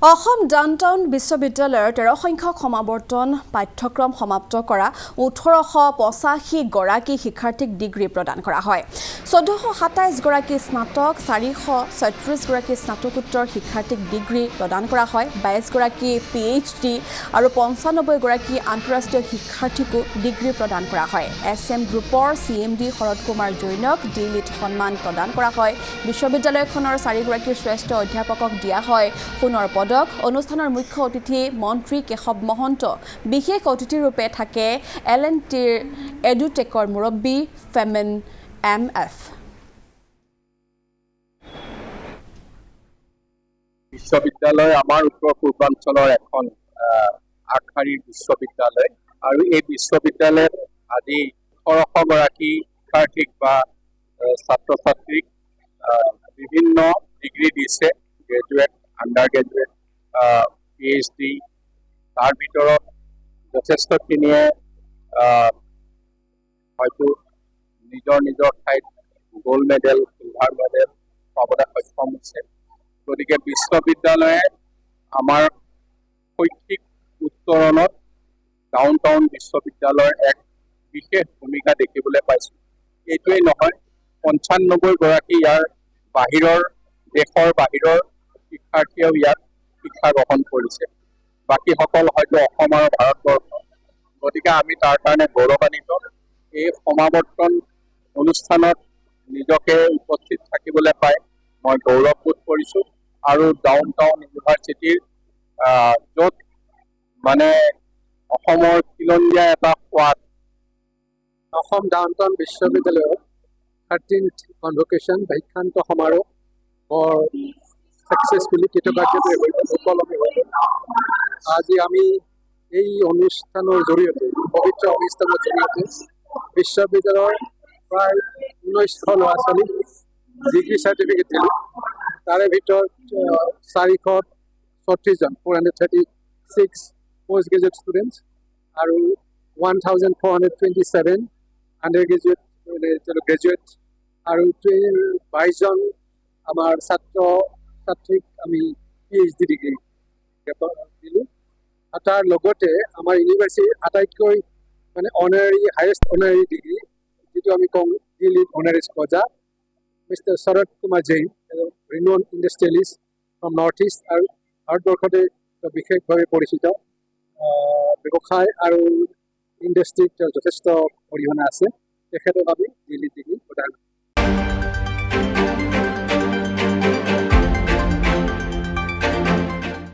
Assam downtown বিশ্ববিদ্যালয়ৰ 13 সংখ্যক সমাৱৰ্তন পাঠ্যক্ৰম সমাপ্ত কৰা 1885 গৰাকী শিক্ষাৰ্থীক ডিগ্ৰী প্ৰদান কৰা হয়। 1427 গৰাকী স্নাতক, 436 গৰাকী স্নাতকোত্তৰ শিক্ষাৰ্থীক ডিগ্ৰী প্ৰদান কৰা হয়। 22 গৰাকী PhD আৰু 95 গৰাকী আন্তঃৰাষ্ট্ৰীয় শিক্ষাৰ্থীকো ডিগ্ৰী প্ৰদান কৰা হয়। SM গ্ৰুপৰ CMD শৰৎ কুমাৰ জৈনক ডিলিট সন্মান প্ৰদান কৰা হয়। বিশ্ববিদ্যালয়খনৰ 4 গৰাকী শ্ৰেষ্ঠ অধ্যাপকক দিয়া হয় সোণৰ পদক। অনুষ্ঠানৰ মুখ্য অতিথি মন্ত্ৰী কেশৱ মহন্ত, বিশেষ অতিথিৰূপে থাকে LNTৰ এডুটেকৰ মুৰব্বী ফেমেন MF। বিশ্ববিদ্যালয় আমাৰ উত্তৰ পূৰ্বাঞ্চলৰ এখন আগশাৰীৰ বিশ্ববিদ্যালয় আৰু এই বিশ্ববিদ্যালয়ত আজি 1800 গৰাকী শিক্ষাৰ্থীক বা ছাত্ৰ ছাত্ৰীক বিভিন্ন ডিগ্ৰী দিছে, গ্ৰেজুৱেট, আণ্ডাৰ গ্ৰেজুৱেট, PhD। তাৰ ভিতৰত যথেষ্টখিনিয়ে হয়তো নিজৰ নিজৰ ঠাইত গ'ল্ড মেডেল, চিলভাৰ মেডেল পাবলৈ সক্ষম হৈছে। গতিকে বিশ্ববিদ্যালয়ে আমাৰ শৈক্ষিক উত্তৰণত ডাউনটাউন বিশ্ববিদ্যালয়ৰ এক বিশেষ ভূমিকা দেখিবলৈ পাইছোঁ। এইটোৱেই নহয়, 95 গৰাকী ইয়াৰ দেশৰ বাহিৰৰ শিক্ষাৰ্থীয়েও ইয়াত শিক্ষা গ্ৰহণ কৰিছে। বাকীসকল হয়তো অসম আৰু ভাৰতবৰ্ষ। গতিকে আমি তাৰ কাৰণে গৌৰৱান্বিত। এই সমাৱৰ্তন অনুষ্ঠানত নিজকে উপস্থিত থাকিবলৈ পাই মই গৌৰৱবোধ কৰিছোঁ। আৰু ডাউনটাউন ইউনিভাৰ্চিটিৰ য'ত মানে অসমৰ খিলঞ্জীয়া এটা সোৱাদ, অসম ডাউনটাউন বিশ্ববিদ্যালয়ৰ 13th কনভকেশ্যন শিক্ষান্ত সমাৰোহ বৰ ছাকচেছফুলি কৃতকাৰ্য্যৰে উপলব্ধি হ'ল। আজি আমি এই অনুষ্ঠানৰ জৰিয়তে, পবিত্ৰ অনুষ্ঠানৰ জৰিয়তে বিশ্ববিদ্যালয়ৰ প্ৰায় 1900 ল'ৰা ছোৱালীক ডিগ্ৰী চাৰ্টিফিকেট দিলোঁ। তাৰে ভিতৰত 436 জন 436 পোষ্ট গ্ৰেজুৱেট ষ্টুডেণ্টছ আৰু 1427 আণ্ডাৰ গ্ৰেজুৱেট গ্ৰেজুৱেট আৰু 22 জন আমাৰ ছাত্ৰ ছাত্ৰীক আমি PhD ডিগ্ৰী দিলোঁ। আৰু তাৰ লগতে আমাৰ ইউনিভাৰ্চিটিৰ আটাইতকৈ হায়েষ্ট অনাৰী ডিগ্ৰী, যিটো আমি কওঁ D Litt honoris causa, mister Sarat Kumar Jain, renowned industrialist from north east আৰু ভাৰতবৰ্ষতে বিশেষভাৱে পৰিচিত। ব্যৱসায় আৰু ইণ্ডাষ্ট্ৰীত যথেষ্ট অৰিহণা আছে। তেখেতক আমি ডিলিট ডিগ্ৰী প্ৰদান